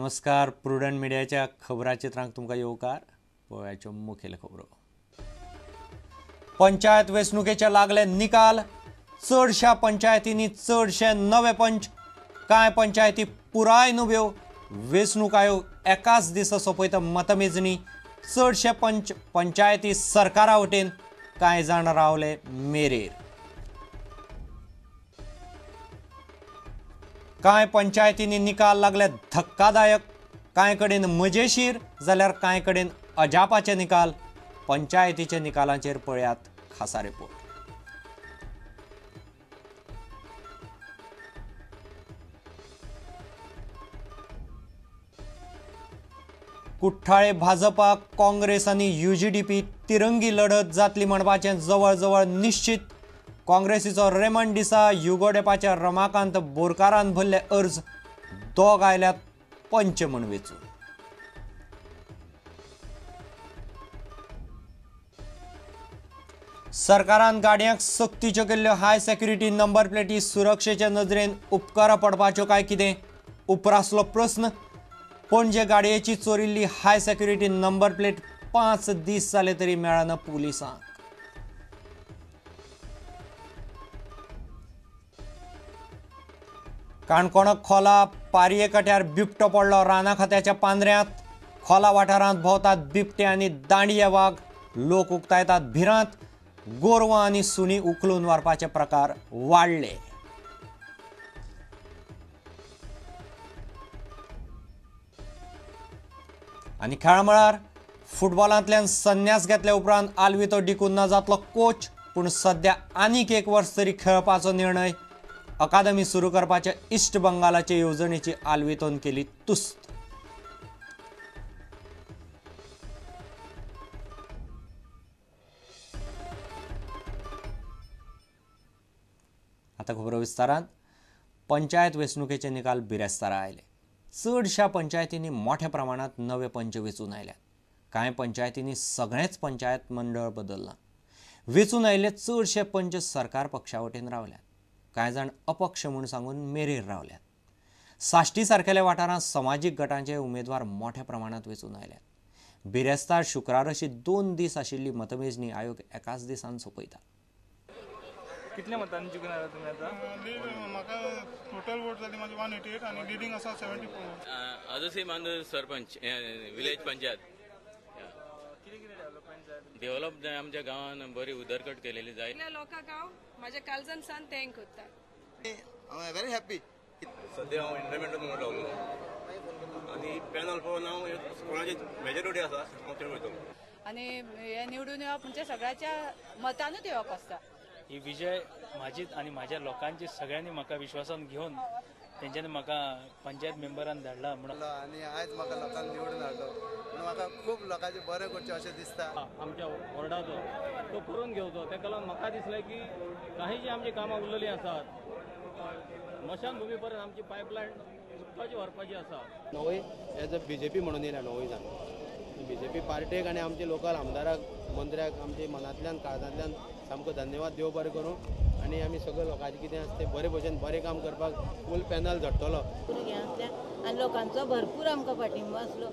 नमस्कार. प्रुडंट मिडियाच्या खबराचित्रांक तुमकां येवकार. पळोवयाच्यो मुखेल खबरो. पंचायत वेंचणुकेचे लागले निकाल. चडशा पंचायतींनी चडशे नवे पंच. कांय पंचायती पुराय नव्यो. वेंचणूक आयोग एकाच दिसा सोंपयता मतमेजणी. चडशे पंचायती सरकारा वटेन. कांय जाण रावले मेरेर. कांय पंचायतींनी निकाल लागले धक्कादायक. कांय कडेन मजेशीर जाल्यार कांय कडेन अजापाचे निकाल. पंचायतीच्या निकालांचेर पळयात खासा रिपोर्ट. कुठ्ठाळे भाजपा, काँग्रेस आनी UGDP तिरंगी लढत जातली म्हणपाचें जवळ जवळ निश्चित. काँग्रेसीचो रेमंड डिसा, युगोडेपाच्या रमाकांत बोरकारान भरले अर्ज. दोग आयल्यात पंच म्हूण वेंचून. सरकारान गाडयांक सक्तीच्यो केल्ल्यो हाय सेक्युरिटी नंबर प्लेटी सुरक्षेचे नदरेन उपकार पडपाच्यो काय कितें? उपरासलो प्रस्न. पणजे गाडयेची चोरिल्ली हाय सेक्युरिटी नंबर प्लेट 5 दीस जाले तरी मेळना पुलिसांक. काणकोणाक खोला. पारये कट्यार बिबटो पडलो राना खात्याच्या पांद्र्यांत. खोला वाठारांत भोंवतात बिबटे आनी दांडये वाघ. लोक उक्तायतात भिरांत. गोरवां आनी सुणी उखलून व्हरपाचे प्रकार वाडले. आनी खेळ मळार फुटबॉलांतल्यान संन्यास घेतल्या उपरांत आल्वितो डिकुन्ना जातलो कोच. पूण सध्या आनीक एक वर्स तरी खेळपाचो निर्णय. अकादमी सुरू करपाच्या इस्ट बंगालाचे येवजणेची आल्वितोन केली तुस्त. आता खबरो विस्तारान. पंचायत वेंचणुकेचे निकाल बिरेस्तारा आयले. चडशा पंचायतींनी मोठ्या प्रमाणात नवे पंच वेंचून आयल्यात. कांय पंचायतींनी सगळेच पंचायत मंडळ बदललां. वेंचून आयिल्ले चडशे पंच सरकार पक्षा वटेन रावल्यात. कांय जाण अपक्ष म्हूण सांगून मेरेर रावल्यात. साश्टी सारकेल्या वाठारांत समाजीक गटांचे उमेदवार मोठ्या प्रमाणात वेंचून आयल्यात. बिरेस्तार शुक्रार अशी 2 दीस आशिल्ली मतमेजणी आयोग एकाच दिसान सोंपयता. कितल्या मतांनी जिखून आयला तुमी आतां? म्हाका टोटल वोट जाली माझी 188 आणि लिडिंग आसा 74. अजून मान सरपंच विलेज पंचायत डेव्हलप आमच्या गांवान बरी उदरकट केलेली जाय. लोकांक हांव माझ्या काळजान सान थँक करता. I am very happy. सध्या हांव इंडिपेंडंट म्हणून रावलो आनी पॅनल पळोवन हांव कोणाची मेजॉरिटी आसा हांव थंय वयतलो. आनी हे निवडून येवप म्हणजे सगळ्याच्या मतानूच येवप आसता. ही विजय म्हाजीच आनी म्हाज्या लोकांची. सगळ्यांनी म्हाका विश्वासान घेवन तेंच्यांनी म्हाका पंचायत मेंबरान धाडला म्हणून आनी आयज म्हाका लोकांनी निवडून हाडलो म्हणून म्हाका खूब लोकांचे बरें करचें अशें दिसता. आमच्या वॉर्डाचो तो करून घेवचो. ताका लागून म्हाका दिसलें की काही जी आमची कामां उरलेली आसात मशान भुमी पर्यंत आमची पायपलायन उदकाची व्हरपाची आसा. नवय एज अ BJP म्हणून येयला नवय जाण. BJP पार्टेक आनी आमच्या लोकल आमदाराक मंत्र्याक आमच्या मनांतल्यान काळजांतल्यान सामको धन्यवाद देव बरें करूं. आनी आमी सगळे लोकांचें कितें आसा तें बरे भशेन बरें काम करपाक फूल पॅनल झडटलो. भुरग्यांतल्यान आनी लोकांचो भरपूर आमकां पाठिंबो आसलो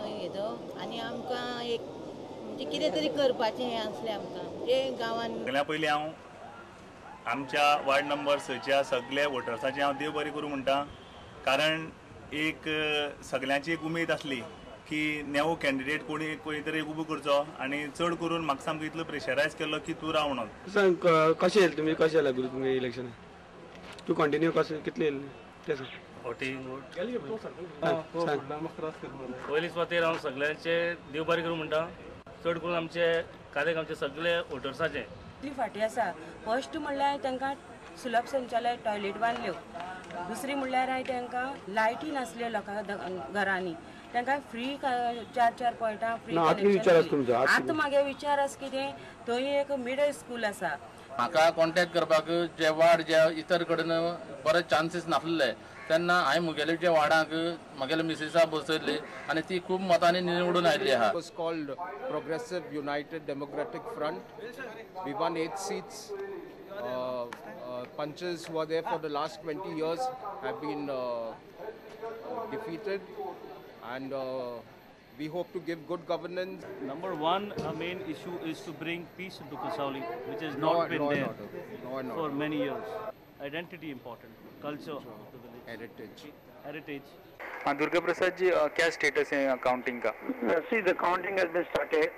हेजो. आनी आमकां एक म्हणजे कितें तरी करपाचें हें आसलें आमकां म्हणजे गांवांत. सगळ्या पयलीं हांव आमच्या वार्ड नंबर 6च्या सगळे वोटर्सांचें हांव देव बरें करूं म्हणटा. कारण एक सगळ्यांची एक उमेद आसली की नेवो कॅन्डिडेट कोणी तरी उबो करचो. आनी चड करून म्हाका सामको इतलो प्रेशरायज केल्लो की तूं राव म्हणून. सांग कशें येयलें तुमी? कशें जालें गुरू तुमगे इलेक्शन? तूं कंटिन्यू कशें कितलें येयलें तें सांग. पयलींच फावटीर हांव सगळ्यांचे देव बरें करूं म्हणटा. चड करून आमचे कार्य आमचे सगळे वोटर्साचे इतली फाटी आसा. फर्स्ट म्हणल्यार तांकां सुलभ शौचालय टॉयलेट बांदल्यो. दुसरी म्हणल्यार हांवें तांकां लायटी नासल्यो लोकां घरांनी. तांकां फ्री 4 पॉयंटां फ्री. आतां म्हागे विचार आसा कितें थंय एक मिडल स्कूल आसा. म्हाका कॉन्टॅक्ट करपाक जे वार्ड जे इतर कडेन बरे चान्सीस नासले तेन्ना हांवें मुगेले जे वार्डाक म्हागेले मिसेसा बसयल्ली आनी ती खूब मतांनी निवडून आयिल्ली आहा. was called Progressive United Democratic Front. We won 8 seats Punches who are there for the last 20 years have been defeated, and we hope to give good governance. Number one, our main issue is to bring peace into Kasauli, which has not been there for many years. Identity important, culture of the village. Heritage. हाँ दुर्गा प्रसाद जी क्या status है counting का? See, the counting has been started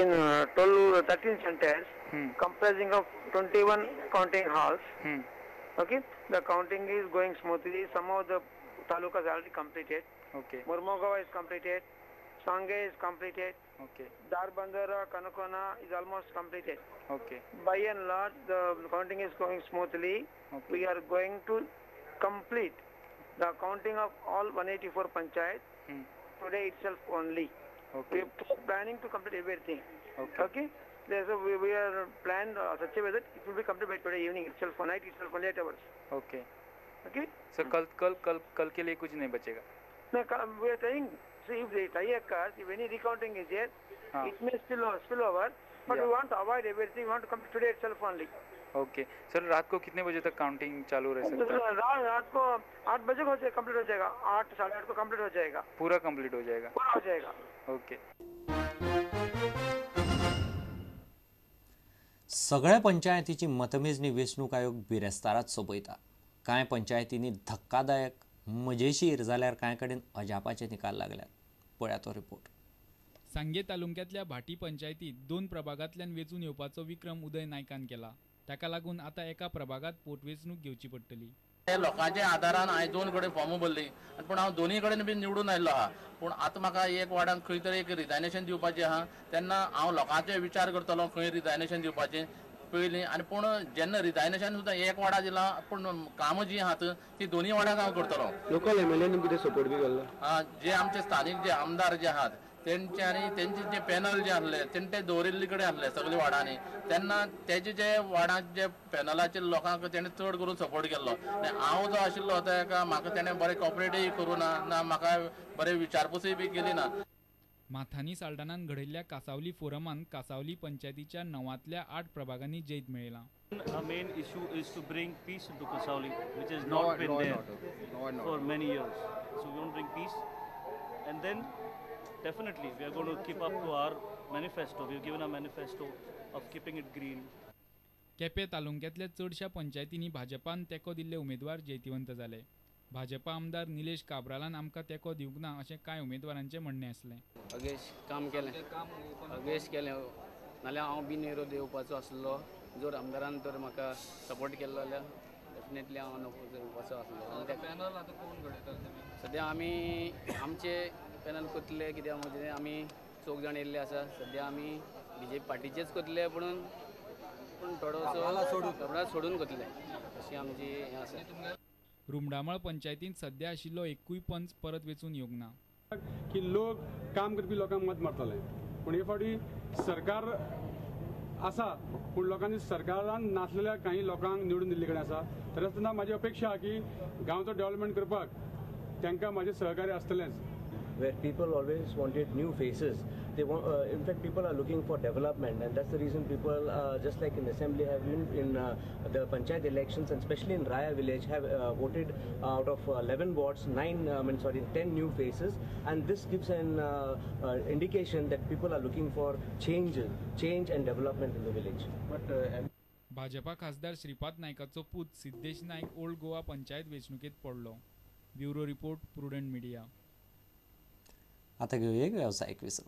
in 13 centers comprising of 21 counting halls. Okay, the counting is going smoothly. Some of the talukas already completed. Okay. Murmogawa is completed. Sangay is completed. Okay. Darbandara, Kanakona is almost completed. Okay. By and large, the counting is going smoothly. Okay. We are going to complete the counting of all 184 panchayats today itself only. Okay. We are planning to complete everything. Okay. We are planned such a way that it will be completed by today evening itself, for night itself, only 8 hours. Okay. Okay. So कल के लिए कुछ नहीं बचेगा? No, we are trying. See, if the tie occurs, if any recounting is there, it may spill over. But we want to avoid everything. We want to complete today itself only. Okay sir, रात को कितने बजे तक counting चालू रह सकता है? रात को 8 बजे को कंप्लीट हो जाएगा, 8 साढ़े 8 को कंप्लीट हो जाएगा, पूरा कंप्लीट हो जाएगा? पूरा हो जाएगा. ओके. सगळ्या पंचायतीची मतमेजणी वेंचणूक आयोग बिरेस्तारात सोपयता. कांय पंचायतींनी धक्कादायक मजेशीर जाल्यार कांय कडेन अजापाचे निकाल लागल्यात. पळया तो रिपोर्ट. सांगे तालुक्यातल्या भाटी पंचायतीत 2 प्रभागांतल्यान वेचून येवपाचो विक्रम उदय नायकान केला. ताका लागून आता एका प्रभागात पोटवेंचणूक घेवची पडटली. लोकांच्या आदारान हांवें 2 कडेन फॉर्म भरली, पूण हांव दोनूय कडेन बी निवडून आयल्लो आहा. पूण आतां म्हाका एक वार्डान खंय तरी एक रिजायनेशन दिवपाचें आहा. तेन्ना हांव लोकांचे विचार करतलो खंय रिजायनेशन दिवपाचें पयलीं. आनी पूण जेन्ना रिजायनेशन सुद्दां एक वाडा दिलां, पूण कामां जीं आहात ती दोनूय वाड्याक हांव करतलो. लोकल एमएलएन कितें सपोर्ट बी केल्लो? जे आमचे स्थानीक जे आमदार जे आहात तेंचे आनी तेंचे जे पॅनल जे आसले तेंचे दवरिल्ले कडेन आसले सगळे वाडांनी, तेन्ना तेजे जे वाडांत जे पॅनलाचे लोकांक तेणें चड करून सपोर्ट केल्लो. आनी हांव जो आशिल्लो ताका म्हाका तेणें बरें कॉपरेटूय करूं ना म्हाका बरें विचारपूसय बी केली ना. माथानी साल्डानान घडयल्ल्या कासावली फोरमान कासावली पंचायतीच्या 9तल्या 8 प्रभागांनी Jait मेळयला. Our main issue is to bring peace into Kasauli, which has not been there for many years. So we want to bring peace, and then definitely we are going to keep up to our manifesto. We've given a manifesto of keeping it green. Quepem तालुक्यांतल्या चडशा पंचायतींनी भाजपान तेको दिल्ले उमेदवार जैतिवंत जाले. भाजपा आमदार निलेश काब्रालान आमकां तेको दिवंक ना अशें कांय उमेदवारांचें म्हणणें आसलें. अगेश काम केलें नाल्यार हांव बिन विरोध येवपाचो आसलो. जर आमदारान तर म्हाका सपोर्ट केल्लो जाल्यार डेफिनेटली हांव येवपाचो आसलो. पॅनल आतां कोण घडयता? सद्या आमी आमचे पॅनल करतले, कित्याक म्हणजे आमी 4 जाण येयल्ले आसा. सद्या आमी BJP पार्टीचेच करतले, पूण थोडोसो सोडून करतले अशी आमची हें आसा. रुमडामळ पंचायतींत सध्या आशिल्लो एकूय पंच परत वेचून येवंक ना. की लोक काम करपी लोकांक मत मारतले, पूण हे फावटी सरकार आसा पूण लोकांनी सरकारान नासलेल्या काही लोकांक निवडून दिल्ले कडेन आसा. तर आसतना म्हाजी अपेक्षा आहा की गांवचो डेव्हलपमेंट करपाक तांकां म्हाजें सहकार्य आसतलेंच. Where people always wanted new faces, they want, in fact people are looking for development, and that's the reason people just like in assembly have been in the panchayat elections, and especially in Raya village have voted out of 11 wards 10 new faces, and this gives an indication that people are looking for change and development in the village. But Bhajpa खासदार श्रीपाद नायकाचो पूत सिद्धेश नायक old Goa panchayat वेंचणुकेत पडलो. Bureau report, prudent media. आता घेऊया एक व्यावसायिक विसर.